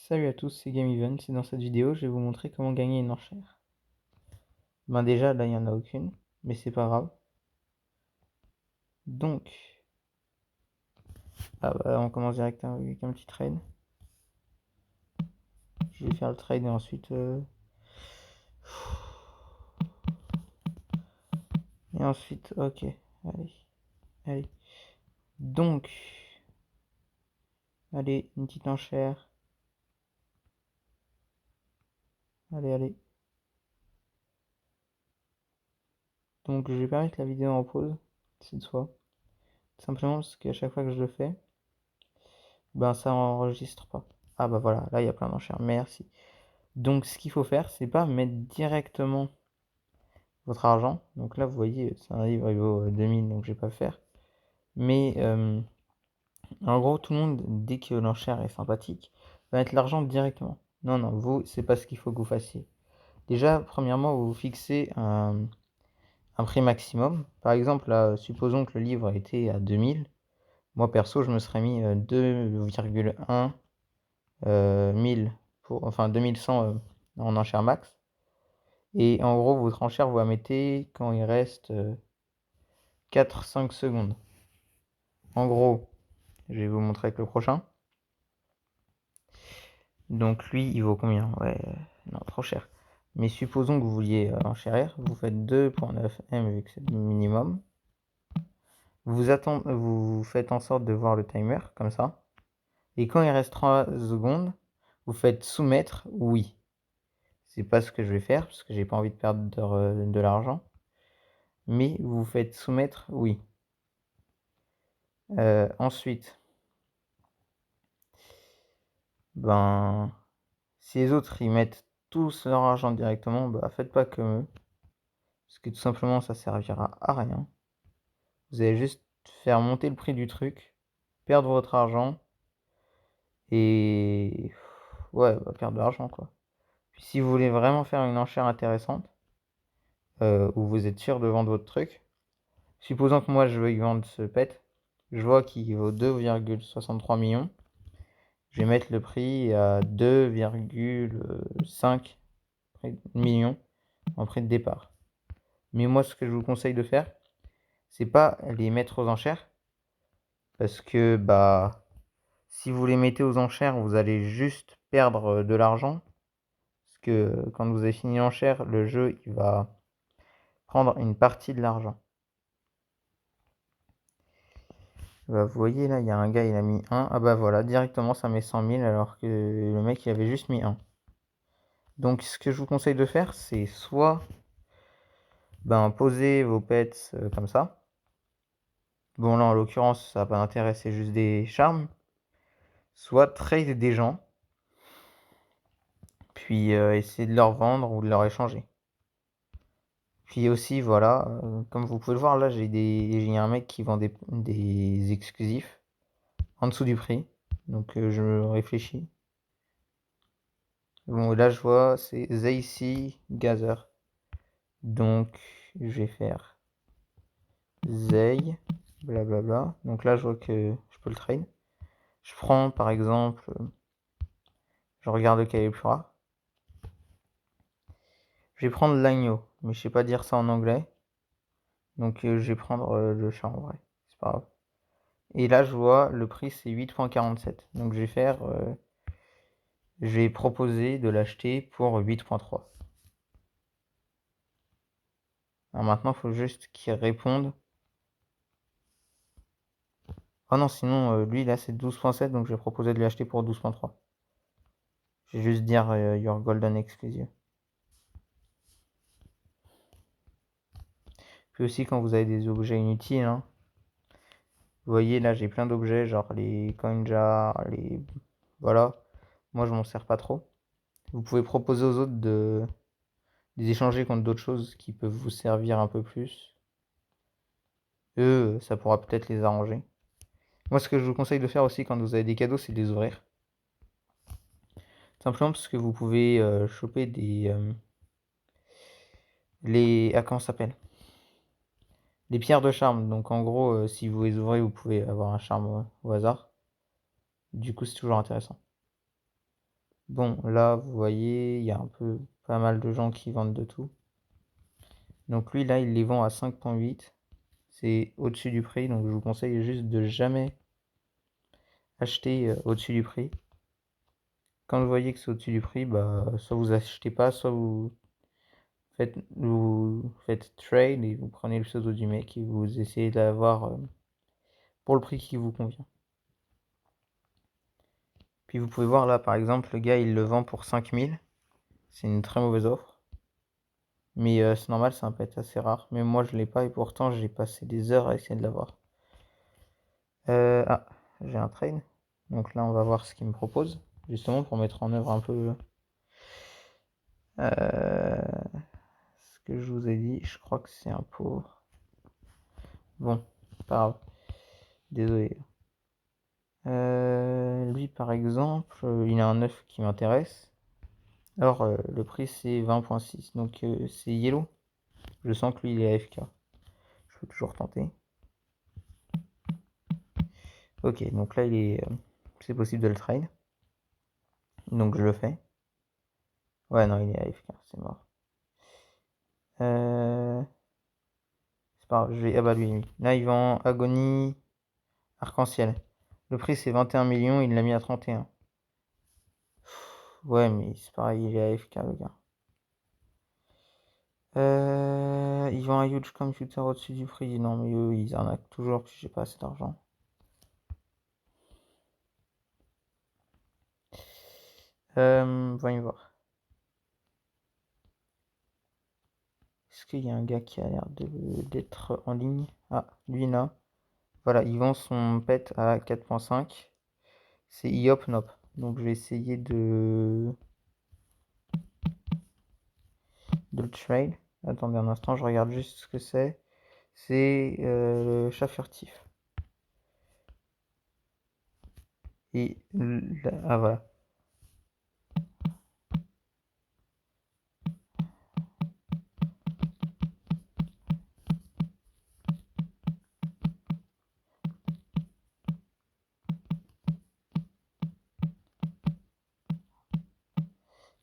Salut à tous, c'est GameEven, et dans cette vidéo, je vais vous montrer comment gagner une enchère. Ben déjà, là, il n'y en a aucune, mais c'est pas grave. Donc, on commence direct avec un petit trade. Je vais faire le trade et ensuite... Et ensuite, ok, allez. Donc, allez, une petite enchère. Allez. Donc, je vais pas mettre la vidéo en pause, cette fois. Simplement parce qu'à chaque fois que je le fais, ben ça enregistre pas. Ah bah voilà, là, il y a plein d'enchères, merci. Donc, ce qu'il faut faire, c'est pas mettre directement votre argent. Donc là, vous voyez, c'est un livre, il vaut 2000, donc je vais pas faire. Mais en gros, tout le monde, dès que l'enchère est sympathique, va mettre l'argent directement. Non, vous, c'est pas ce qu'il faut que vous fassiez. Déjà, premièrement, vous fixez un prix maximum. Par exemple, là, supposons que le livre était à 2000. Moi, perso, je me serais mis 2,1 1000 enfin 2100 en enchère max. Et en gros, votre enchère, vous la mettez quand il reste 4-5 secondes. En gros, je vais vous montrer avec le prochain. Donc lui, il vaut combien? Ouais, non, trop cher. Mais supposons que vous vouliez enchérir. Vous faites 2,9 M vu que c'est le minimum. Vous faites en sorte de voir le timer, comme ça. Et quand il reste 3 secondes, vous faites soumettre oui. C'est pas ce que je vais faire, parce que j'ai pas envie de perdre de l'argent. Mais vous faites soumettre oui. Ensuite, ben, si les autres ils mettent tous leur argent directement, bah faites pas comme eux. Parce que tout simplement ça servira à rien. Vous allez juste faire monter le prix du truc, perdre votre argent et ouais, perdre de l'argent quoi. Puis si vous voulez vraiment faire une enchère intéressante, où vous êtes sûr de vendre votre truc, supposons que moi je veuille vendre ce pet, je vois qu'il vaut 2,63 millions. Je vais mettre le prix à 2,5 millions en prix de départ. Mais moi, ce que je vous conseille de faire, c'est pas les mettre aux enchères. Parce que, bah, si vous les mettez aux enchères, vous allez juste perdre de l'argent. Parce que quand vous avez fini l'enchère, le jeu, il va prendre une partie de l'argent. Bah, vous voyez, là, il y a un gars, il a mis 1. Ah bah voilà, directement, ça met 100 000 alors que le mec, il avait juste mis 1. Donc, ce que je vous conseille de faire, c'est soit poser vos pets comme ça. Bon, là, en l'occurrence, ça n'a pas d'intérêt, c'est juste des charmes. Soit trade des gens, puis essayer de leur vendre ou de leur échanger. Puis aussi, voilà, comme vous pouvez le voir, là, j'ai un mec qui vend des exclusifs en dessous du prix. Donc, je réfléchis. Bon, là, je vois, c'est Zaycy Gather. Donc, je vais faire Zay, blablabla. Donc là, je vois que je peux le trade. Je prends, par exemple, je regarde lequel est le plus rare. Je vais prendre l'agneau, mais je sais pas dire ça en anglais. Donc, je vais prendre le chat en vrai. C'est pas grave. Et là, je vois, le prix, c'est 8,47. Donc, je vais proposer de l'acheter pour 8,3. Alors maintenant, il faut juste qu'il réponde. Oh non, sinon, lui, là, c'est 12,7. Donc, je vais proposer de l'acheter pour 12,3. Je vais juste dire Your Golden Exclusive. Puis aussi, quand vous avez des objets inutiles, hein, vous voyez, là, j'ai plein d'objets, genre les coin jars, les... Voilà. Moi, je m'en sers pas trop. Vous pouvez proposer aux autres de les échanger contre d'autres choses qui peuvent vous servir un peu plus. Eux, ça pourra peut-être les arranger. Moi, ce que je vous conseille de faire aussi quand vous avez des cadeaux, c'est de les ouvrir. Simplement parce que vous pouvez choper des... comment ça s'appelle? Les pierres de charme. Donc en gros, si vous les ouvrez, vous pouvez avoir un charme au hasard. Du coup, c'est toujours intéressant. Bon, là, vous voyez, il y a un peu pas mal de gens qui vendent de tout. Donc lui, là, il les vend à 5,8. C'est au-dessus du prix, donc je vous conseille juste de jamais acheter au-dessus du prix. Quand vous voyez que c'est au-dessus du prix, bah, soit vous achetez pas, soit vous faites trade et vous prenez le pseudo du mec et vous essayez d'avoir pour le prix qui vous convient. Puis vous pouvez voir là, par exemple, le gars, il le vend pour 5000. C'est une très mauvaise offre. Mais c'est normal, ça peut être assez rare. Mais moi, je l'ai pas et pourtant, j'ai passé des heures à essayer de l'avoir. Ah, j'ai un trade. Donc là, on va voir ce qu'il me propose. Justement, pour mettre en œuvre un peu ce que je vous ai dit. Je crois que c'est un pour. Bon, pas grave. Désolé. Lui, par exemple, il a un œuf qui m'intéresse. Alors, le prix, c'est 20,6. Donc, c'est yellow. Je sens que lui, il est AFK. Je peux toujours tenter. Ok, donc là, c'est possible de le trade. Donc, je le fais. Ouais, non, il est AFK, c'est mort. C'est pas grave, ah bah lui. Là, il vend Agonie Arc-en-Ciel. Le prix, c'est 21 millions, il l'a mis à 31. Ouais, mais c'est pareil, il est AFK, le gars. Ils vendent un huge computer au-dessus du prix. Non, mais eux, ils arnaquent toujours parce que j'ai pas assez d'argent. Voyons voir. Est-ce qu'il y a un gars qui a l'air d'être en ligne? Ah, lui là. Voilà, il vend son pet à 4,5. C'est Iopnop. Donc je vais essayer de le trade. Attendez un instant, je regarde juste ce que c'est. C'est le chat furtif. Et ah voilà.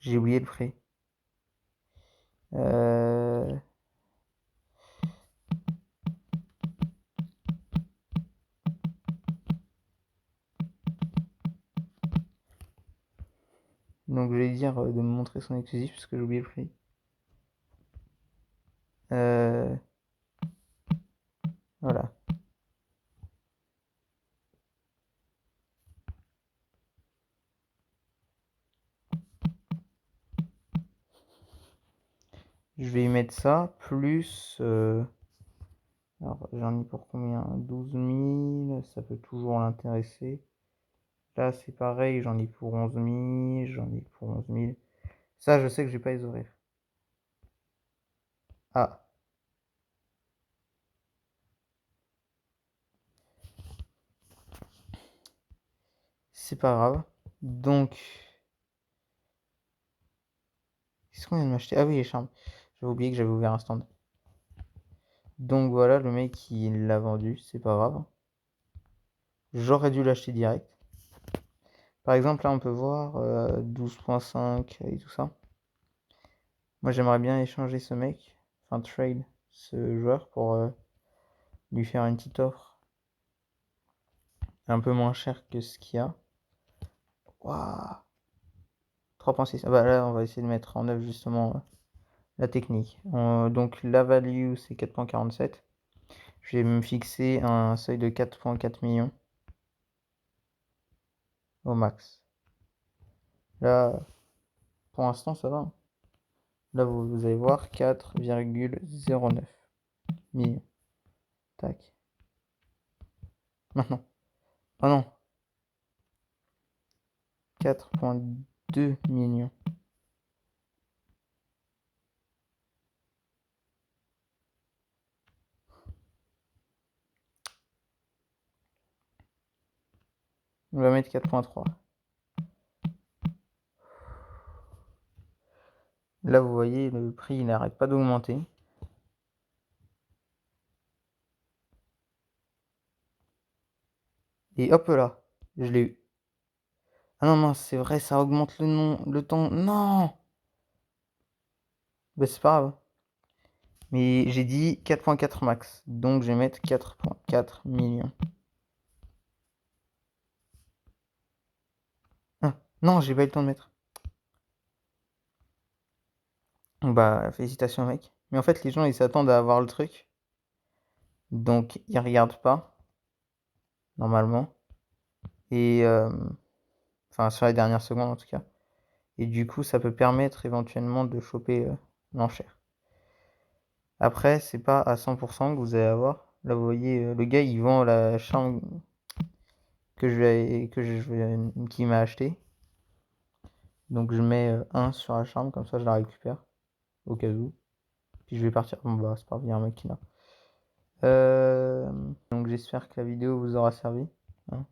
J'ai oublié le prix. Donc je vais dire de me montrer son exclusif parce que j'ai oublié le prix. Voilà. Je vais y mettre ça, plus... alors j'en ai pour combien? 12 000, ça peut toujours l'intéresser. Là c'est pareil, j'en ai pour 11 000, j'en ai pour 11 000. Ça je sais que je vais pas les ouvrir. Ah, c'est pas grave. Donc, qu'est-ce qu'on vient de m'acheter? Ah oui, les charmes. J'avais oublié que j'avais ouvert un stand. Donc voilà, le mec il l'a vendu, c'est pas grave. J'aurais dû l'acheter direct. Par exemple, là on peut voir 12,5 et tout ça. Moi j'aimerais bien échanger ce mec, enfin trade ce joueur pour lui faire une petite offre un peu moins cher que ce qu'il y a. Waouh, 3,6. Ah bah là on va essayer de mettre en œuvre justement la technique. Donc la value c'est 4,47. Je vais me fixer un seuil de 4,4 millions au max. Là, pour l'instant, ça va. Là, vous allez voir 4,09 millions. Tac. Maintenant. Oh non. 4,2 millions. On va mettre 4,3. Là, vous voyez, le prix, il n'arrête pas d'augmenter. Et hop là, je l'ai eu. Ah non, non, c'est vrai, ça augmente le temps. Non! Bah, c'est pas grave. Mais j'ai dit 4.4 max. Donc, je vais mettre 4.4 millions. Ah, non, j'ai pas eu le temps de mettre. Bah, félicitations, mec. Mais en fait, les gens, ils s'attendent à avoir le truc. Donc, ils regardent pas, normalement. Et, enfin, sur les dernières secondes, en tout cas. Et du coup, ça peut permettre éventuellement de choper l'enchère. Après, c'est pas à 100% que vous allez avoir. Là, vous voyez, le gars, il vend la chambre qu'il m'a acheté. Donc, je mets 1 sur la chambre, comme ça, je la récupère, au cas où. Puis, je vais partir. Bon, bah, c'est pas grave, il y a un mec qui l'a. Donc, j'espère que la vidéo vous aura servi, hein.